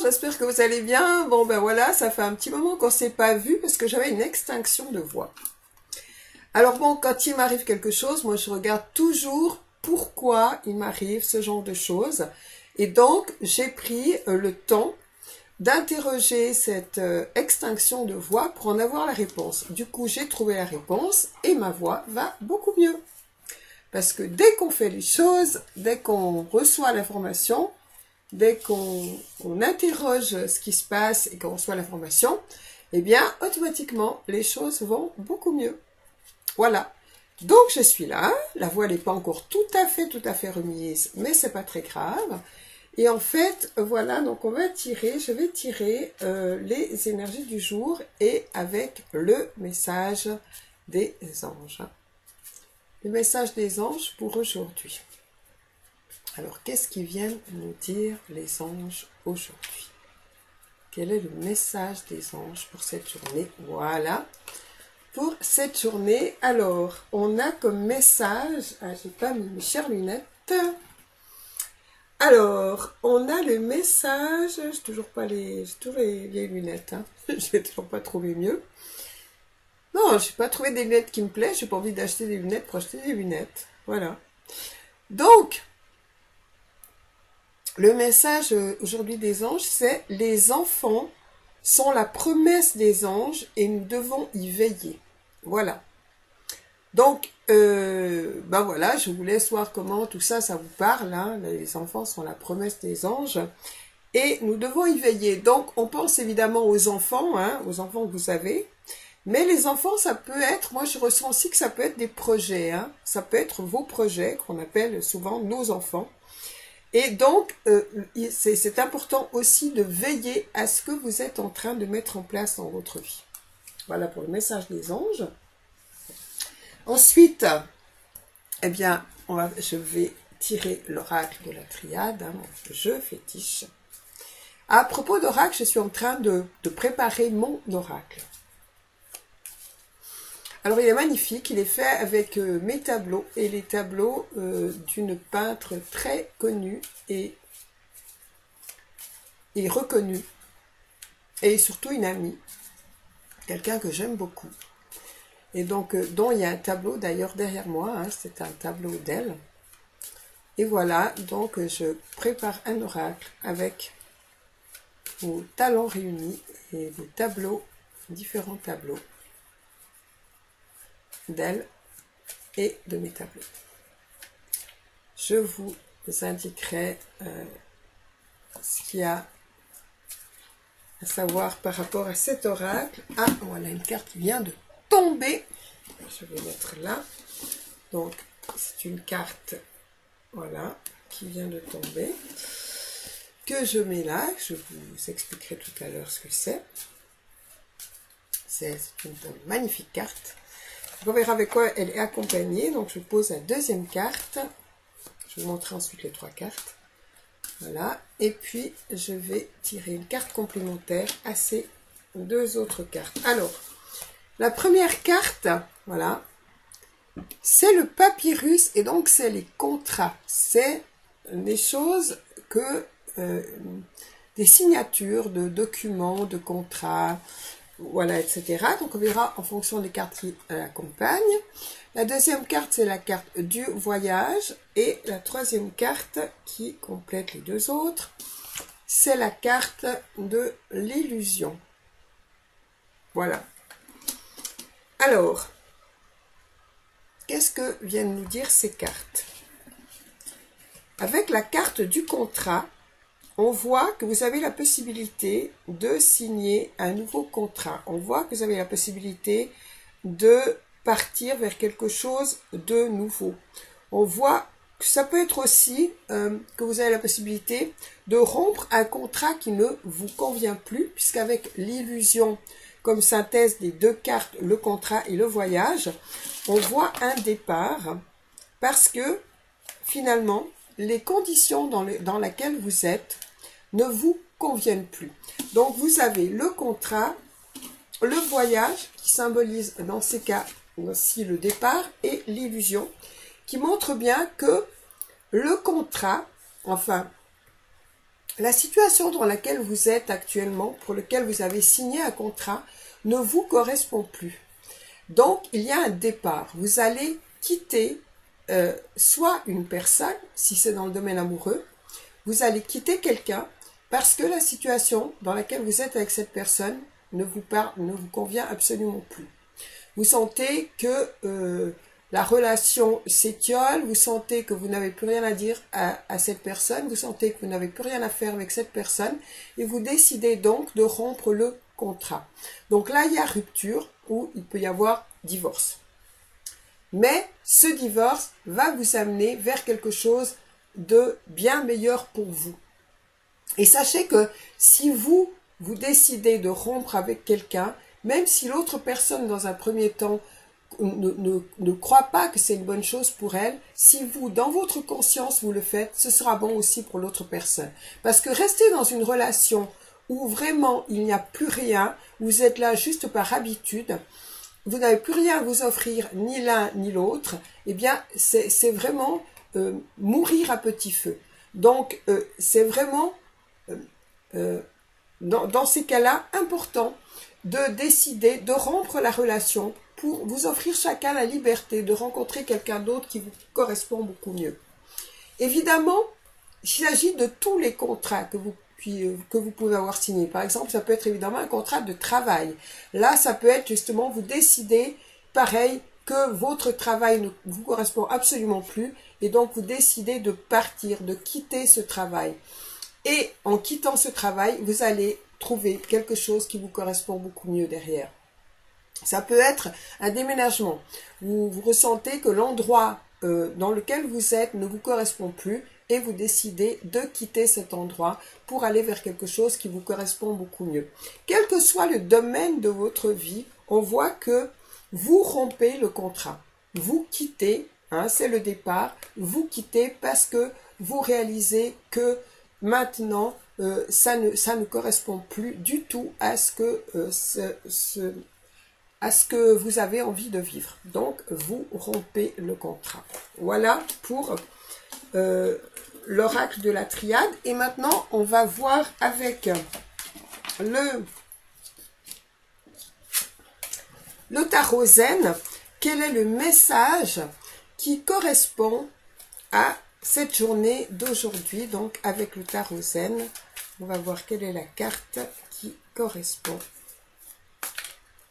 j'espère que vous allez bien. Bon ben voilà, ça fait un petit moment qu'on s'est pas vu parce que j'avais une extinction de voix. Alors bon, quand il m'arrive quelque chose, moi je regarde toujours pourquoi il m'arrive ce genre de choses. Et donc, j'ai pris le temps d'interroger cette extinction de voix pour en avoir la réponse. Du coup, j'ai trouvé la réponse et ma voix va beaucoup mieux. Parce que dès qu'on fait les choses, dès qu'on reçoit l'information, dès qu'on interroge ce qui se passe et qu'on reçoit l'information, eh bien, automatiquement, les choses vont beaucoup mieux. Voilà. Donc, je suis là. La voix n'est pas encore tout à fait remise, mais c'est pas très grave. Et en fait, voilà, donc on va tirer, je vais tirer les énergies du jour et avec le message des anges. Le message des anges pour aujourd'hui. Alors, qu'est-ce qu'ils viennent nous dire les anges aujourd'hui? Quel est le message des anges pour cette journée? Voilà. Pour cette journée, alors, on a comme message... Ah, j'ai pas mis mes chères lunettes. Alors, on a le message... J'ai toujours les vieilles lunettes. Hein. Je n'ai toujours pas trouvé mieux. Non, je n'ai pas trouvé des lunettes qui me plaisent. Je n'ai pas envie d'acheter des lunettes pour acheter des lunettes. Voilà. Donc, le message aujourd'hui des anges, c'est « Les enfants sont la promesse des anges et nous devons y veiller. » Voilà. Donc, ben voilà, je vous laisse voir comment tout ça, ça vous parle. Hein. Les enfants sont la promesse des anges et nous devons y veiller. Donc, on pense évidemment aux enfants, hein, aux enfants que vous avez. Mais les enfants, ça peut être, moi je ressens aussi que ça peut être des projets. Hein. Ça peut être vos projets, qu'on appelle souvent nos enfants. Et donc, c'est important aussi de veiller à ce que vous êtes en train de mettre en place dans votre vie. Voilà pour le message des anges. Ensuite, eh bien, je vais tirer l'oracle de la triade, hein, mon jeu fétiche. À propos d'oracle, je suis en train de préparer mon oracle. Alors, il est magnifique, il est fait avec mes tableaux et les tableaux d'une peintre très connue et reconnue. Et surtout une amie, quelqu'un que j'aime beaucoup. Et donc, dont il y a un tableau d'ailleurs derrière moi, hein, c'est un tableau d'elle. Et voilà, donc je prépare un oracle avec vos talents réunis et des tableaux, différents tableaux d'elle et de mes tableaux. Je vous indiquerai ce qu'il y a à savoir par rapport à cet oracle. Ah, voilà une carte qui vient de tomber. Je vais mettre là. Donc, c'est une carte, voilà, qui vient de tomber, que je mets là. Je vous expliquerai tout à l'heure ce que c'est. C'est une magnifique carte. On verra avec quoi elle est accompagnée. Donc, je pose la deuxième carte. Je vais vous montrer ensuite les trois cartes. Voilà. Et puis, je vais tirer une carte complémentaire à ces deux autres cartes. Alors, la première carte, voilà, c'est le papyrus et donc c'est les contrats. C'est des choses que, des signatures de documents, de contrats, voilà, etc. Donc on verra en fonction des cartes qui l'accompagnent. La deuxième carte, c'est la carte du voyage. Et la troisième carte, qui complète les deux autres, c'est la carte de l'illusion. Voilà. Alors, qu'est-ce que viennent nous dire ces cartes? Avec la carte du contrat, on voit que vous avez la possibilité de signer un nouveau contrat. On voit que vous avez la possibilité de partir vers quelque chose de nouveau. On voit que ça peut être aussi que vous avez la possibilité de rompre un contrat qui ne vous convient plus, puisqu'avec l'illusion comme synthèse des deux cartes, le contrat et le voyage, on voit un départ parce que finalement, les conditions dans lesquelles vous êtes ne vous conviennent plus. Donc, vous avez le contrat, le voyage, qui symbolise dans ces cas aussi le départ, et l'illusion, qui montre bien que le contrat, enfin, La situation dans laquelle vous êtes actuellement, pour laquelle vous avez signé un contrat, ne vous correspond plus. Donc, il y a un départ. Vous allez quitter soit une personne, si c'est dans le domaine amoureux, vous allez quitter quelqu'un parce que la situation dans laquelle vous êtes avec cette personne ne vous convient absolument plus. Vous sentez que la relation s'étiole, vous sentez que vous n'avez plus rien à dire à cette personne, vous sentez que vous n'avez plus rien à faire avec cette personne et vous décidez donc de rompre le contrat. Donc là, il y a rupture ou il peut y avoir divorce. Mais ce divorce va vous amener vers quelque chose de bien meilleur pour vous. Et sachez que si vous décidez de rompre avec quelqu'un, même si l'autre personne dans un premier temps ne croit pas que c'est une bonne chose pour elle, si vous, dans votre conscience, vous le faites, ce sera bon aussi pour l'autre personne. Parce que rester dans une relation où vraiment il n'y a plus rien, vous êtes là juste par habitude, vous n'avez plus rien à vous offrir, ni l'un ni l'autre, eh bien, c'est vraiment mourir à petit feu. Donc, c'est vraiment, dans ces cas-là, important de décider de rompre la relation pour vous offrir chacun la liberté de rencontrer quelqu'un d'autre qui vous correspond beaucoup mieux. Évidemment, il s'agit de tous les contrats que vous pouvez avoir signés. Par exemple, ça peut être évidemment un contrat de travail. Là, ça peut être justement, vous décidez, pareil, que votre travail ne vous correspond absolument plus et donc vous décidez de partir, de quitter ce travail. Et en quittant ce travail, vous allez trouver quelque chose qui vous correspond beaucoup mieux derrière. Ça peut être un déménagement. Vous ressentez que l'endroit dans lequel vous êtes ne vous correspond plus et vous décidez de quitter cet endroit pour aller vers quelque chose qui vous correspond beaucoup mieux. Quel que soit le domaine de votre vie, on voit que vous rompez le contrat. Vous quittez, c'est le départ, vous quittez parce que vous réalisez que maintenant, ça ne correspond plus du tout à ce que vous avez envie de vivre. Donc, vous rompez le contrat. Voilà pour l'oracle de la triade. Et maintenant, on va voir avec le tarot zen, quel est le message qui correspond à cette journée d'aujourd'hui. Donc, avec le tarot zen, on va voir quelle est la carte qui correspond.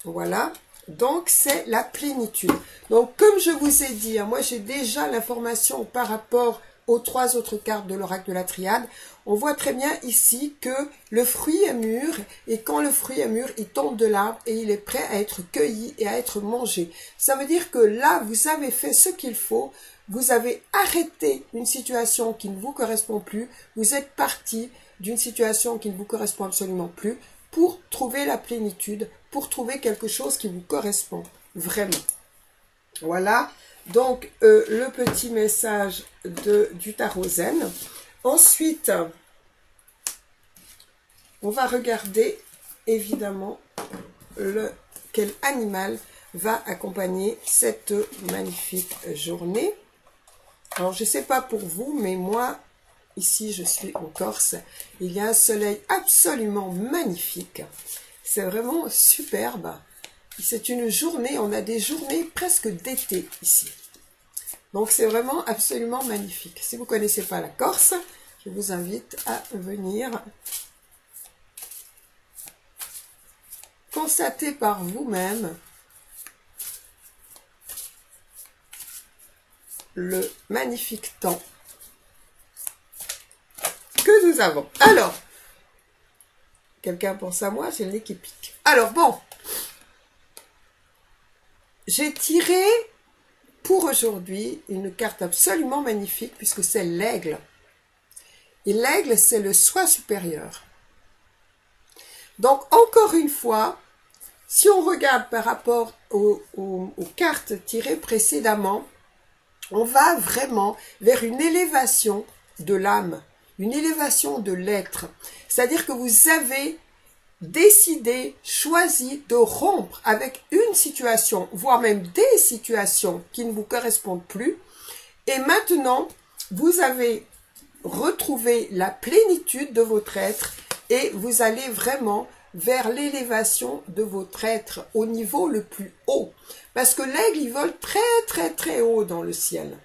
Voilà, donc c'est la plénitude. Donc comme je vous ai dit, moi j'ai déjà l'information par rapport aux 3 autres cartes de l'oracle de la triade. On voit très bien ici que le fruit est mûr et quand le fruit est mûr, il tombe de l'arbre et il est prêt à être cueilli et à être mangé. Ça veut dire que là, vous avez fait ce qu'il faut, vous avez arrêté une situation qui ne vous correspond plus, vous êtes parti d'une situation qui ne vous correspond absolument plus, pour trouver la plénitude, pour trouver quelque chose qui vous correspond vraiment. Voilà, donc le petit message du tarot zen. Ensuite, on va regarder évidemment quel animal va accompagner cette magnifique journée. Alors, je ne sais pas pour vous, mais moi, ici, je suis en Corse. Il y a un soleil absolument magnifique. C'est vraiment superbe. C'est une journée, on a des journées presque d'été ici. Donc, c'est vraiment absolument magnifique. Si vous ne connaissez pas la Corse, je vous invite à venir constater par vous-même le magnifique temps que nous avons. Alors, quelqu'un pense à moi, j'ai le nez qui pique. Alors bon, j'ai tiré pour aujourd'hui une carte absolument magnifique puisque c'est l'aigle. Et l'aigle, c'est le soi supérieur. Donc, encore une fois, si on regarde par rapport aux cartes tirées précédemment, on va vraiment vers une élévation de l'âme, une élévation de l'être. C'est-à-dire que vous avez décidé, choisi de rompre avec une situation, voire même des situations qui ne vous correspondent plus. Et maintenant, vous avez retrouver la plénitude de votre être et vous allez vraiment vers l'élévation de votre être au niveau le plus haut. Parce que l'aigle, il vole très très très haut dans le ciel.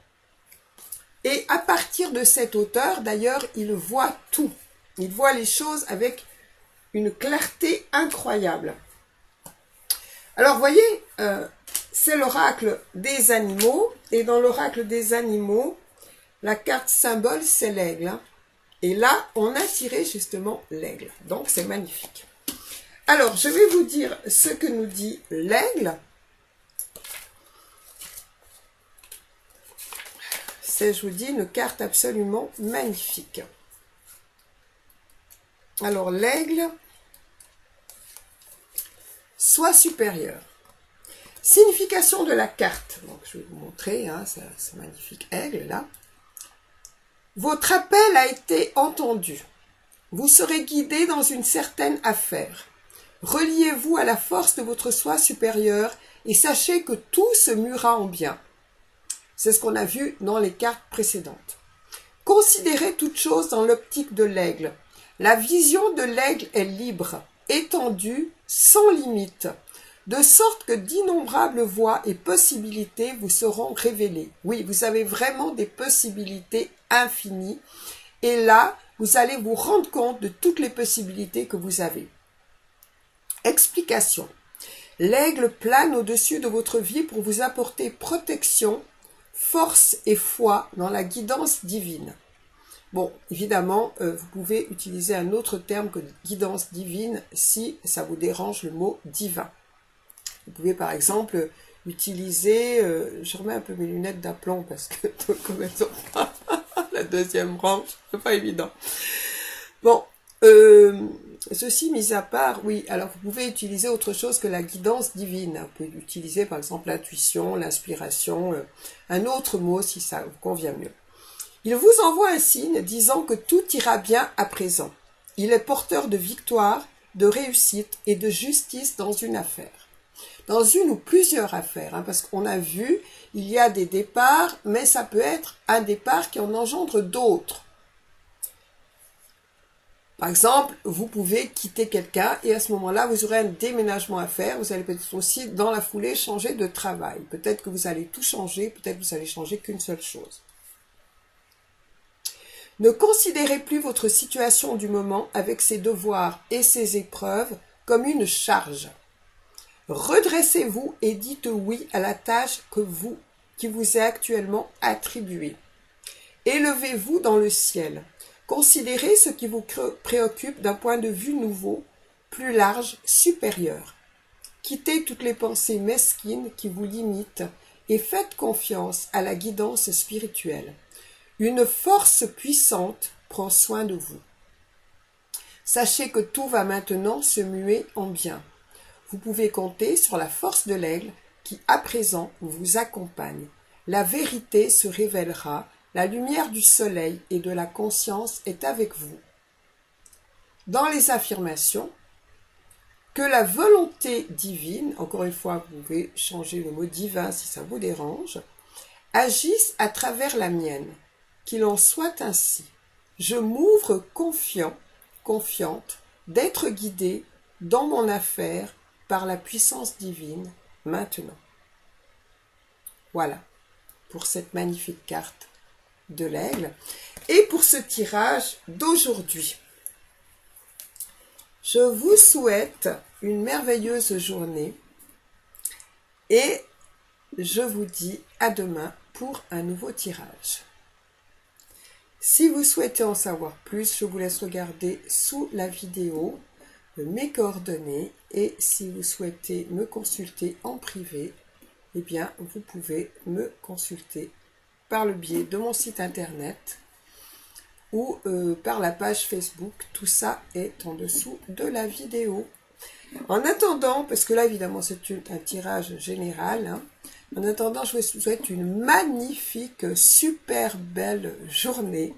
Et à partir de cette hauteur, d'ailleurs, il voit tout. Il voit les choses avec une clarté incroyable. Alors, vous voyez, c'est l'oracle des animaux. Et dans l'oracle des animaux, la carte symbole, c'est l'aigle. Hein. Et là, on a tiré justement l'aigle. Donc, c'est magnifique. Alors, je vais vous dire ce que nous dit l'aigle. C'est, je vous dis, une carte absolument magnifique. Alors, l'aigle, soit supérieur. Signification de la carte. Donc, je vais vous montrer, hein, ce magnifique aigle, là. Votre appel a été entendu. Vous serez guidé dans une certaine affaire. Reliez-vous à la force de votre soi supérieur et sachez que tout se muera en bien. C'est ce qu'on a vu dans les cartes précédentes. Considérez toute chose dans l'optique de l'aigle. La vision de l'aigle est libre, étendue, sans limite, de sorte que d'innombrables voies et possibilités vous seront révélées. Oui, vous avez vraiment des possibilités infinies. Et là, vous allez vous rendre compte de toutes les possibilités que vous avez. Explication. L'aigle plane au-dessus de votre vie pour vous apporter protection, force et foi dans la guidance divine. Bon, évidemment, vous pouvez utiliser un autre terme que guidance divine si ça vous dérange le mot divin. Vous pouvez par exemple utiliser, je remets un peu mes lunettes d'aplomb parce que comme elles sont pas la deuxième branche, c'est pas évident. Bon, ceci mis à part, oui, alors vous pouvez utiliser autre chose que la guidance divine. Vous pouvez utiliser par exemple l'intuition, l'inspiration, un autre mot si ça vous convient mieux. Il vous envoie un signe disant que tout ira bien à présent. Il est porteur de victoire, de réussite et de justice dans une affaire. Dans une ou plusieurs affaires, hein, parce qu'on a vu, il y a des départs, mais ça peut être un départ qui en engendre d'autres. Par exemple, vous pouvez quitter quelqu'un et à ce moment-là, vous aurez un déménagement à faire. Vous allez peut-être aussi, dans la foulée, changer de travail. Peut-être que vous allez tout changer, peut-être que vous allez changer qu'une seule chose. Ne considérez plus votre situation du moment avec ses devoirs et ses épreuves comme une charge. Redressez-vous et dites oui à la tâche qui vous est actuellement attribuée. Élevez-vous dans le ciel. Considérez ce qui vous préoccupe d'un point de vue nouveau, plus large, supérieur. Quittez toutes les pensées mesquines qui vous limitent et faites confiance à la guidance spirituelle. Une force puissante prend soin de vous. Sachez que tout va maintenant se muer en bien. Vous pouvez compter sur la force de l'aigle qui, à présent, vous accompagne. La vérité se révélera, la lumière du soleil et de la conscience est avec vous. Dans les affirmations, que la volonté divine, encore une fois, vous pouvez changer le mot divin si ça vous dérange, agisse à travers la mienne. Qu'il en soit ainsi. Je m'ouvre confiante, d'être guidée dans mon affaire par la puissance divine maintenant. Voilà pour cette magnifique carte de l'aigle et pour ce tirage d'aujourd'hui. Je vous souhaite une merveilleuse journée et je vous dis à demain pour un nouveau tirage. Si vous souhaitez en savoir plus, je vous laisse regarder sous la vidéo mes coordonnées et si vous souhaitez me consulter en privé, eh bien vous pouvez me consulter par le biais de mon site internet ou par la page Facebook. Tout ça est en dessous de la vidéo. En attendant, parce que là évidemment c'est un tirage général, hein, en attendant je vous souhaite une magnifique, super belle journée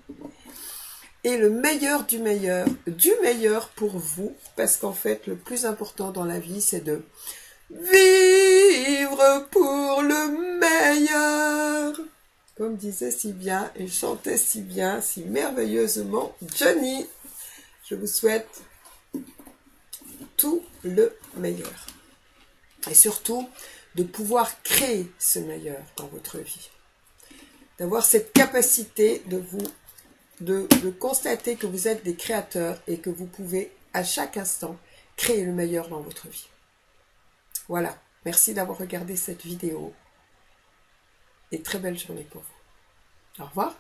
et le meilleur du meilleur pour vous, parce qu'en fait le plus important dans la vie c'est de vivre pour le meilleur. Comme disait si bien et chantait si bien, si merveilleusement Johnny. Je vous souhaite tout le meilleur. Et surtout, de pouvoir créer ce meilleur dans votre vie. D'avoir cette capacité de constater que vous êtes des créateurs et que vous pouvez à chaque instant créer le meilleur dans votre vie. Voilà, merci d'avoir regardé cette vidéo et très belle journée pour vous. Au revoir.